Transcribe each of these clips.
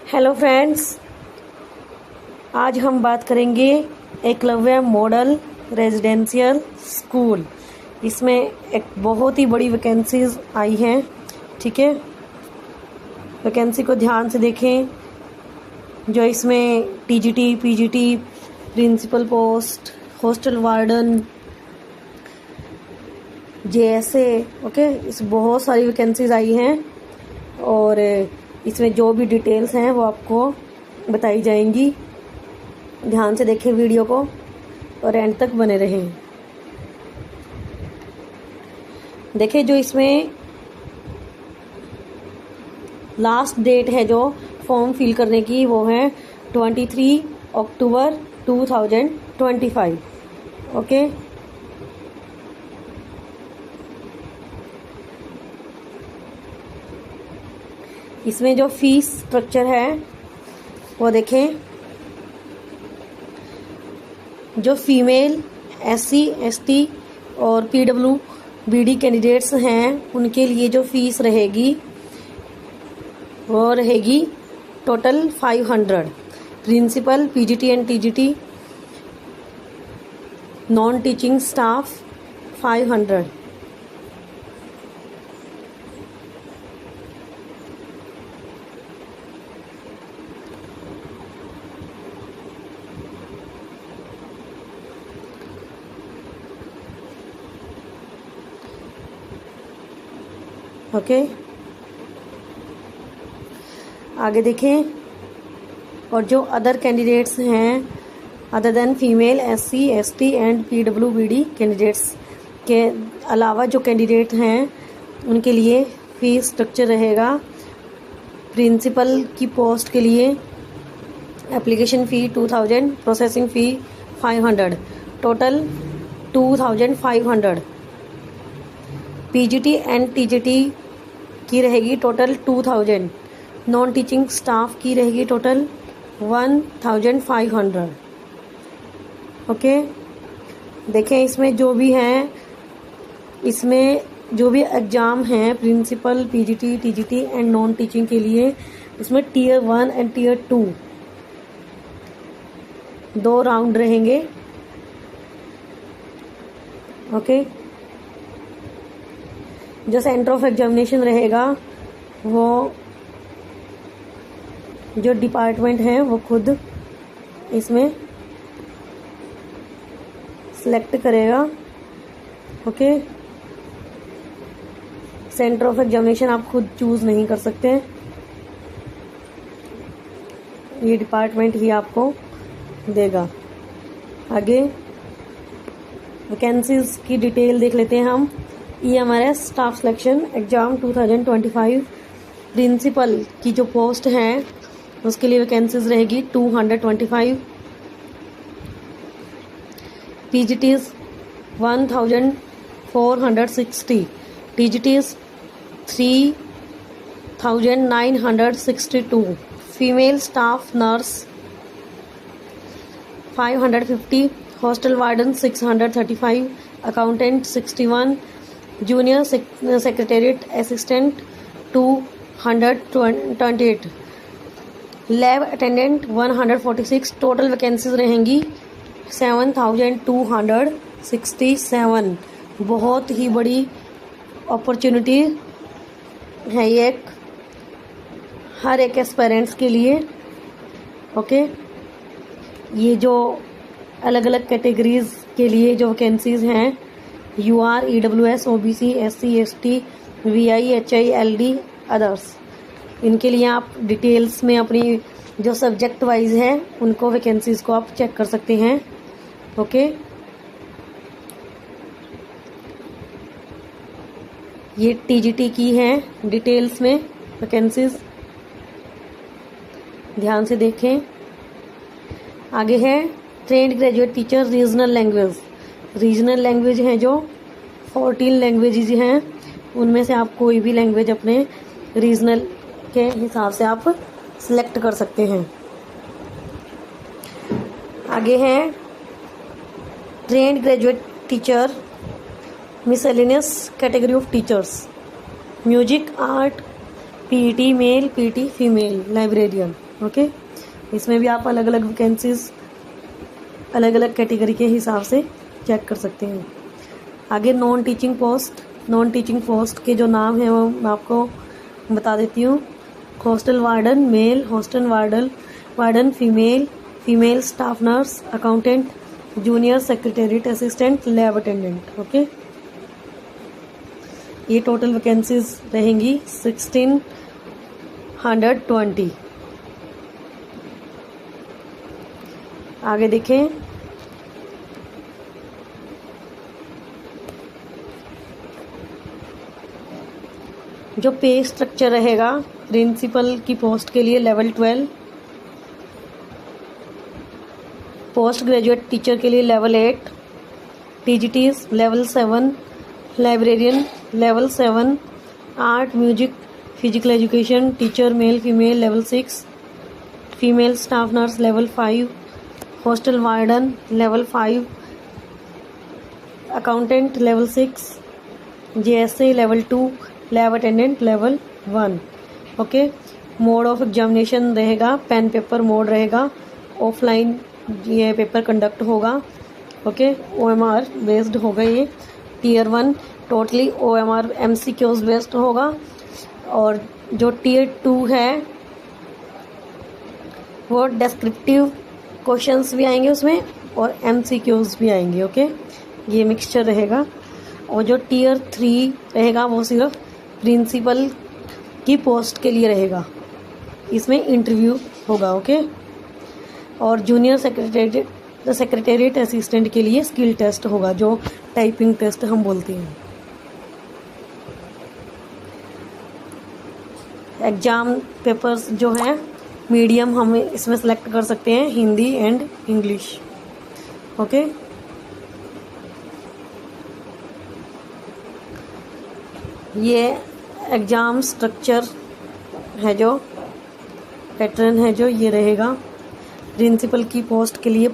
Hello friends, आज हम बात करेंगे एकलव्य मॉडल रेजिडेंशियल स्कूल। इसमें एक बहुत ही बड़ी वैकेंसीज आई हैं। ठीक है, वैकेंसी को ध्यान से देखें। जो इसमें TGT, PGT, principal post, hostel warden, JSA, okay, इस बहुत सारी वैकेंसीज आई हैं और इसमें जो भी डिटेल्स हैं वो आपको बताई जाएंगी। ध्यान से देखें वीडियो को और एंड तक बने रहें। देखें, जो इसमें लास्ट डेट है जो फॉर्म फिल करने की, वो है 23 अक्टूबर 2025। ओके, इसमें जो फीस स्ट्रक्चर है वो देखें। जो फीमेल एससी, एसटी और पीडब्ल्यूबीडी कैंडिडेट्स हैं उनके लिए जो फीस रहेगी वो रहेगी total 500। Principal, PGT and TGT, non teaching staff 500। Okay, आगे देखें। और जो अदर कैंडिडेट्स हैं other than female SC, ST and PWBD candidates के अलावा जो कैंडिडेट हैं उनके लिए फीस स्ट्रक्चर रहेगा। प्रिंसिपल की पोस्ट के लिए application fee 2000, processing fee 500, total 2500। PGT and TGT की रहेगी टोटल 2000। नॉन टीचिंग स्टाफ की रहेगी टोटल 1500। ओके, देखें इसमें जो भी हैं, इसमें जो भी एग्ज़ाम हैं principal, PGT, TGT and non teaching के लिए, इसमें टीयर 1 एंड टीयर 2 दो राउंड रहेंगे। ओके, जो सेंटर ऑफ एग्जामिनेशन रहेगा वो जो डिपार्टमेंट है वो खुद इसमें सिलेक्ट करेगा। ओके, सेंटर ऑफ एग्जामिनेशन आप खुद चूज़ नहीं कर सकते, ये डिपार्टमेंट ही आपको देगा। आगे वैकेंसीज की डिटेल देख लेते हैं हम। EMRS staff selection exam 2025 principal की जो पोस्ट है उसके लिए वैकेंसीज रहेगी 225। PGTs 1460, TGTs 3962, female staff nurse 550, hostel warden 635, accountant 61, junior secretariat assistant 228, lab attendant 146। Total vacancies रहेंगी 7267। बहुत ही बड़ी अपॉर्चुनिटी है ये हर एक एस्पायरेंट्स के लिए। ओके, ये जो अलग अलग कैटेगरीज के लिए जो वैकेंसीज हैं, UR, EWS, OBC, SC, ST, VI, HI, LD, others, इनके लिए आप डिटेल्स में अपनी जो सब्जेक्ट वाइज है उनको वैकेंसीज को आप चेक कर सकते हैं। ओके, ये टीजीटी की है डिटेल्स में वैकेंसीज, ध्यान से देखें। आगे है trained graduate teacher regional language. Regional language हैं जो 14 लैंग्वेजेज हैं, उनमें से आप कोई भी लैंग्वेज अपने रीजनल के हिसाब से आप सिलेक्ट कर सकते हैं। आगे है trained graduate teacher miscellaneous category of teachers, music, art, PT male, PT female, librarian. Okay, इसमें भी आप अलग अलग वैकेंसीज अलग अलग कैटेगरी के हिसाब से चेक कर सकते हैं। आगे नॉन टीचिंग पोस्ट के जो नाम हैं वो मैं आपको बता देती हूँ। Hostel warden male, hostel warden female staff nurse, accountant, junior secretariat assistant, lab attendant. Okay, ये टोटल वैकेंसीज रहेंगी 1620। आगे देखें, जो पे स्ट्रक्चर रहेगा प्रिंसिपल की पोस्ट के लिए लेवल 12, पोस्ट ग्रेजुएट टीचर के लिए level 8, TGTs level 7, librarian level 7, art music physical education teacher male female level 6, female staff nurse level 5, hostel warden level 5, accountant level 6, JSA level 2, lab attendant level 1। Okay, mode of examination रहेगा pen paper mode रहेगा, offline ये paper conduct होगा। Okay, OMR based होगा ये। Tier 1 totally OMR MCQs based होगा, और जो tier 2 है वो डिस्क्रिप्टिव क्वेश्चंस भी आएंगे उसमें और एमसीक्यूज भी आएंगे। ओके, ये मिक्सचर रहेगा। और जो टीयर 3 रहेगा वो सिर्फ प्रिंसिपल की पोस्ट के लिए रहेगा, इसमें इंटरव्यू होगा। ओके, और जूनियर सेक्रेटेरिएट असिस्टेंट के लिए स्किल टेस्ट होगा, जो टाइपिंग टेस्ट हम बोलते हैं। एग्ज़ाम पेपर्स जो हैं मीडियम हम इसमें सेलेक्ट कर सकते हैं, हिंदी एंड इंग्लिश। ओके, ये एग्ज़ाम स्ट्रक्चर है, जो पैटर्न है जो ये रहेगा। प्रिंसिपल की पोस्ट के लिए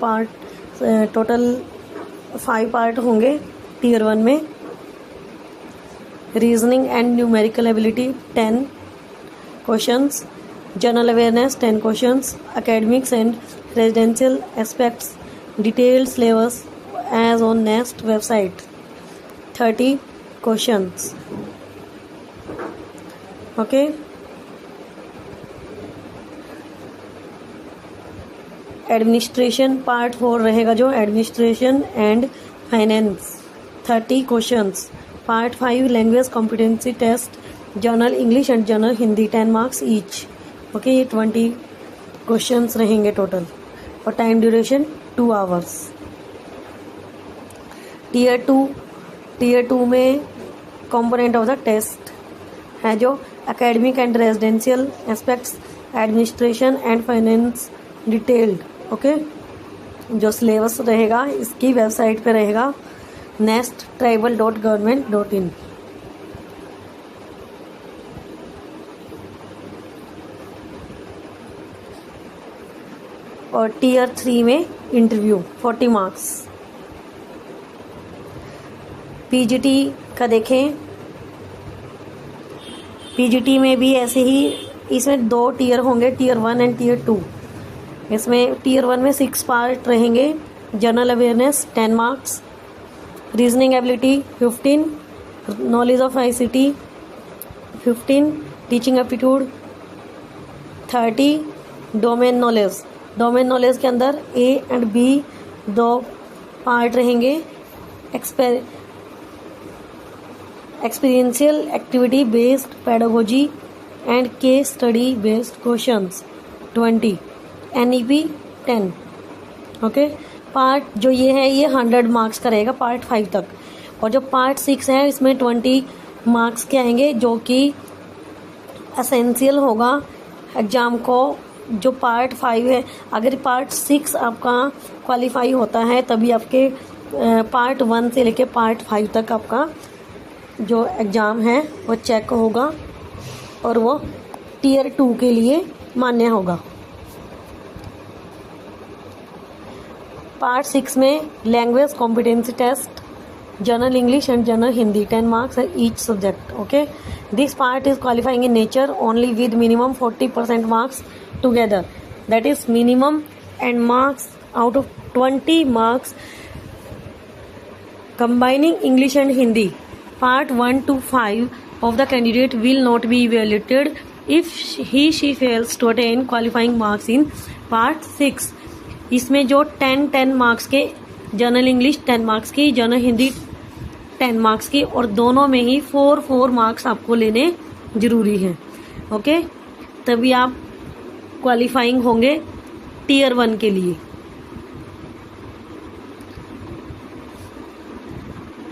टोटल 5 पार्ट होंगे टीयर 1 में। Reasoning and numerical ability 10 questions, general awareness 10 questions, academics and residential aspects detailed syllabus as on NEST website 30 questions. Okay, administration part 4 रहेगा, जो administration and finance 30 questions. Part 5 language competency test, general English and general Hindi 10 marks each. Okay, ये 20 questions रहेंगे total, और time duration 2 hours. Tier 2 में component of the test है जो academic and residential aspects, administration and finance detailed. Okay, जो syllabus रहेगा इसकी website पे रहेगा nesttribal.government.in। और टीयर 3 में इंटरव्यू 40 मार्क्स। पीजीटी का देखें, पीजीटी में भी ऐसे ही, इसमें 2 टीयर होंगे, टीयर 1 एंड टीयर 2। इसमें टीयर 1 में 6 पार्ट रहेंगे। General awareness 10 marks, reasoning ability 15, knowledge of ICT 15, teaching aptitude 30, domain knowledge के अंदर ए एंड बी 2 पार्ट रहेंगे। Experiential activity based pedagogy and case study based questions 20, NEP 10। Okay, part जो ये है ये 100 मार्क्स का रहेगा पार्ट 5 तक, और जो पार्ट 6 है इसमें 20 मार्क्स के आएंगे, जो कि एसेंशियल होगा एग्ज़ाम को। जो पार्ट 5 है, अगर पार्ट 6 आपका क्वालिफाई होता है तभी आपके पार्ट 1 से लेके पार्ट 5 तक आपका जो एग्ज़ाम है वो चेक होगा, और वो टीयर 2 के लिए मान्य होगा। पार्ट 6 में language competency test General English and General Hindi, 10 marks each subject. Okay, this part is qualifying in nature only with minimum 40% marks together. That is minimum and marks out of 20 marks combining English and Hindi. Part 1 to 5 of the candidate will not be evaluated if she fails to attain qualifying marks in part 6. इसमें जो 10 marks के general English 10 marks की, general Hindi 10 marks की, और दोनों में ही 4 marks आपको लेने जरूरी हैं. ओके, तभी आप क्वालिफाइंग होंगे टीयर 1 के लिए.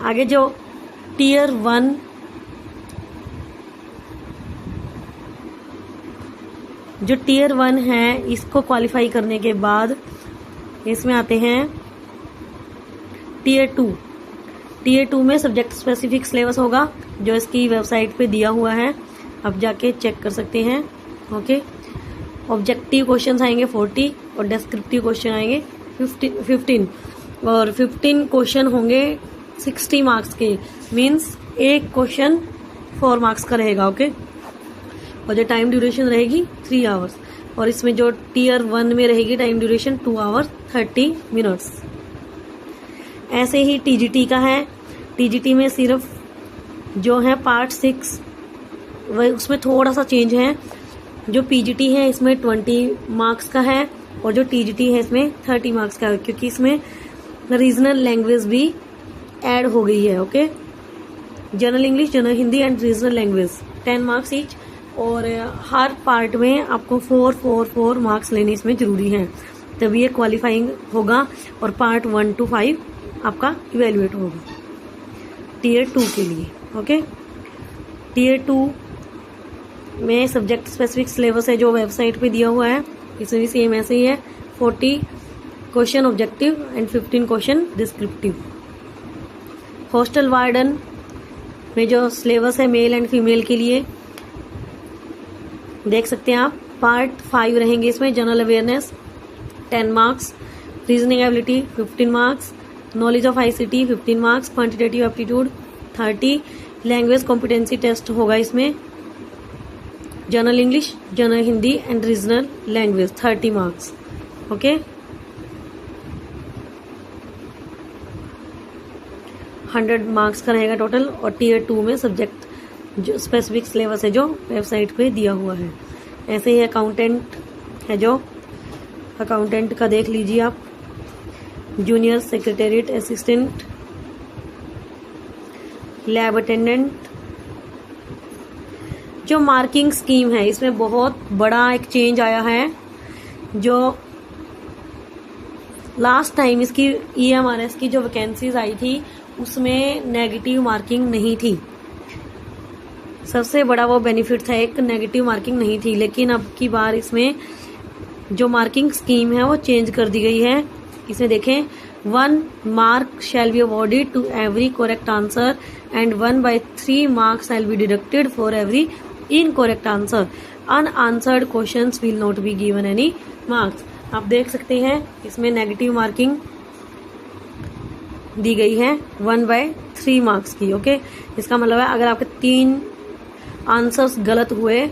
आगे जो टीयर 1 है, इसको क्वालिफाई करने के बाद इसमें आते हैं टीयर 2. टीयर 2 में सब्जेक्ट स्पेसिफिक सिलेबस होगा जो इसकी वेबसाइट पे दिया हुआ है, आप जाके चेक कर सकते हैं. ओके, ऑब्जेक्टिव क्वेश्चन आएंगे 40 और डिस्क्रिप्टिव क्वेश्चन आएंगे 15 और 15 क्वेश्चन होंगे 60 मार्क्स के. मीन्स एक क्वेश्चन 4 मार्क्स का रहेगा. ओके, और जो टाइम ड्यूरेशन रहेगी 3 आवर्स, और इसमें जो टीयर 1 में रहेगी टाइम ड्यूरेशन 2 आवर्स 30 मिनट्स. ऐसे ही टीजीटी का है. टीजीटी में सिर्फ जो है पार्ट 6 वह उसमें थोड़ा सा चेंज है. जो पीजीटी है इसमें 20 मार्क्स का है और जो टीजीटी है इसमें 30 मार्क्स का है, क्योंकि इसमें रीजनल लैंग्वेज भी ऐड हो गई है. Okay, general English, general Hindi and regional language 10 marks each, और हर पार्ट में आपको 4 मार्क्स लेने इसमें जरूरी हैं, तभी ये क्वालिफाइंग होगा और पार्ट 1 to 5 आपका इवेल्युएट होगा टीयर 2 के लिए. ओके, टीयर 2 में सब्जेक्ट स्पेसिफिक सिलेबस है जो वेबसाइट पे दिया हुआ है, इसमें भी सेम ऐसे ही है. 40 question objective and 15 question descriptive. Hostel warden में जो सिलेबस है मेल एंड फीमेल के लिए देख सकते हैं आप. पार्ट 5 रहेंगे इसमें. General awareness 10 marks, reasoning ability 15 marks, knowledge of ICT 15 marks, quantitative aptitude 30, language competency test होगा इसमें, general English, general Hindi and regional language 30 marks. Okay, 100 marks का रहेगा टोटल. और टीयर 2 में सब्जेक्ट जो स्पेसिफिक सिलेबस है जो वेबसाइट पे दिया हुआ है. ऐसे ही अकाउंटेंट है, जो अकाउंटेंट का देख लीजिए आप. Junior secretariat assistant, lab attendant. जो मार्किंग स्कीम है इसमें बहुत बड़ा एक चेंज आया है. जो लास्ट टाइम इसकी EMRS की जो वैकेंसीज आई थी उसमें नेगेटिव मार्किंग नहीं थी. सबसे बड़ा वो बेनिफिट था, एक नेगेटिव मार्किंग नहीं थी. लेकिन अब की बार इसमें जो मार्किंग स्कीम है वो चेंज कर दी गई है. इसमें देखें, 1 mark shall be awarded to every correct answer and 1/3 marks shall be deducted for every incorrect answer. Unanswered questions will not be given any marks. आप देख सकते हैं इसमें नेगेटिव मार्किंग दी गई है 1/3 मार्क्स की. ओके, इसका मतलब है अगर आपके 3 आंसर्स गलत हुए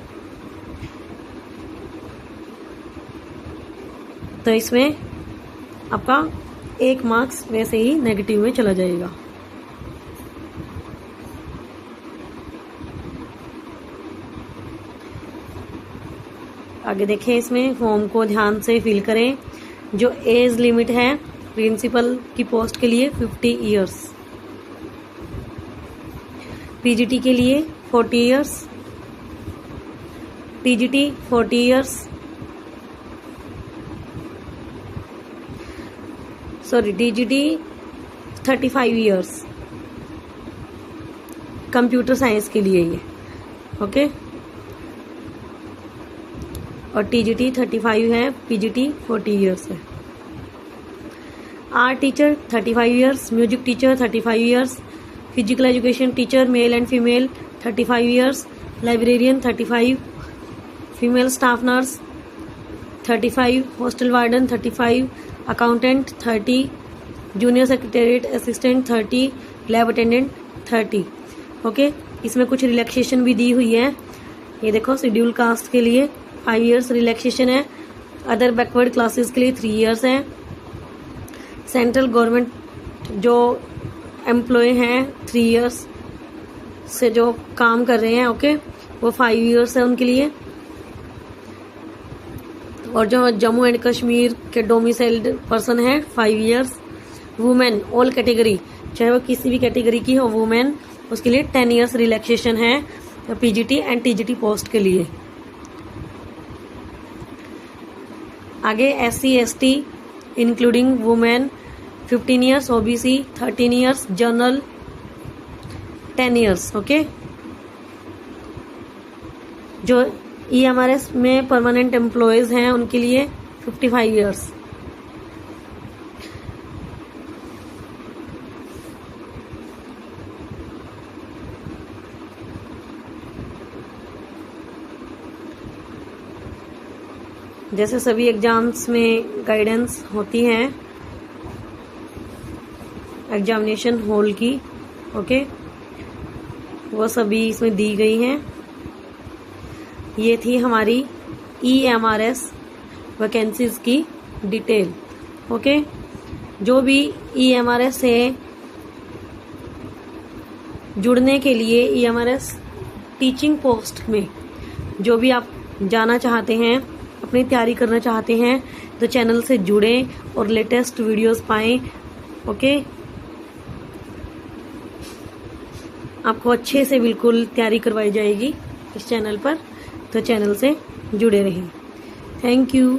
तो इसमें आपका 1 मार्क्स वैसे ही नेगेटिव में चला जाएगा. आगे देखें, इसमें फॉर्म को ध्यान से फिल करें. जो एज लिमिट है प्रिंसिपल की पोस्ट के लिए 50 इयर्स, पीजीटी के लिए 40 years, TGT 40 years, sorry TGT 35 years computer science के लिए ये. ओके, और टीजीटी 35 है, पीजीटी 40 इयर्स है. Art teacher 35 years, music teacher 35 years, physical education teacher male and female 35 years, librarian 35, female staff nurse 35, hostel warden 35, accountant 30, junior secretariat assistant 30, lab attendant 30। Okay, इसमें कुछ relaxation भी दी हुई है। ये देखो, शेड्यूल कास्ट के लिए 5 इयर्स रिलैक्सेशन है, अदर बैकवर्ड क्लासेस के लिए 3 इयर्स है। सेंट्रल गवर्नमेंट जो एम्प्लॉय हैं 3 इयर्स से जो काम कर रहे हैं, ओके, वो 5 इयर्स है उनके लिए। और जो जम्मू एंड कश्मीर के डोमिसाइल्ड पर्सन है 5 इयर्स। वुमेन ऑल कैटेगरी, चाहे वो किसी भी कैटेगरी की हो वुमेन, उसके लिए 10 इयर्स रिलैक्सेशन है पीजीटी एंड टीजीटी पोस्ट के लिए। आगे SC ST including women 15 years, OBC 13 years, general 10 years. Okay, जो EMRS में परमानेंट एम्प्लॉयज हैं उनके लिए 55 इयर्स। जैसे सभी एग्जाम्स में गाइडेंस होती है एग्जामिनेशन हॉल की, ओके, वो सभी इसमें दी गई हैं। ये थी हमारी EMRS वैकेंसीज की डिटेल। ओके, जो भी EMRS से जुड़ने के लिए, EMRS टीचिंग पोस्ट में जो भी आप जाना चाहते हैं, अपनी तैयारी करना चाहते हैं, तो चैनल से जुड़ें और लेटेस्ट वीडियोस पाएं। ओके, आपको अच्छे से बिल्कुल तैयारी करवाई जाएगी इस चैनल पर, तो चैनल से जुड़े रहें। Thank you.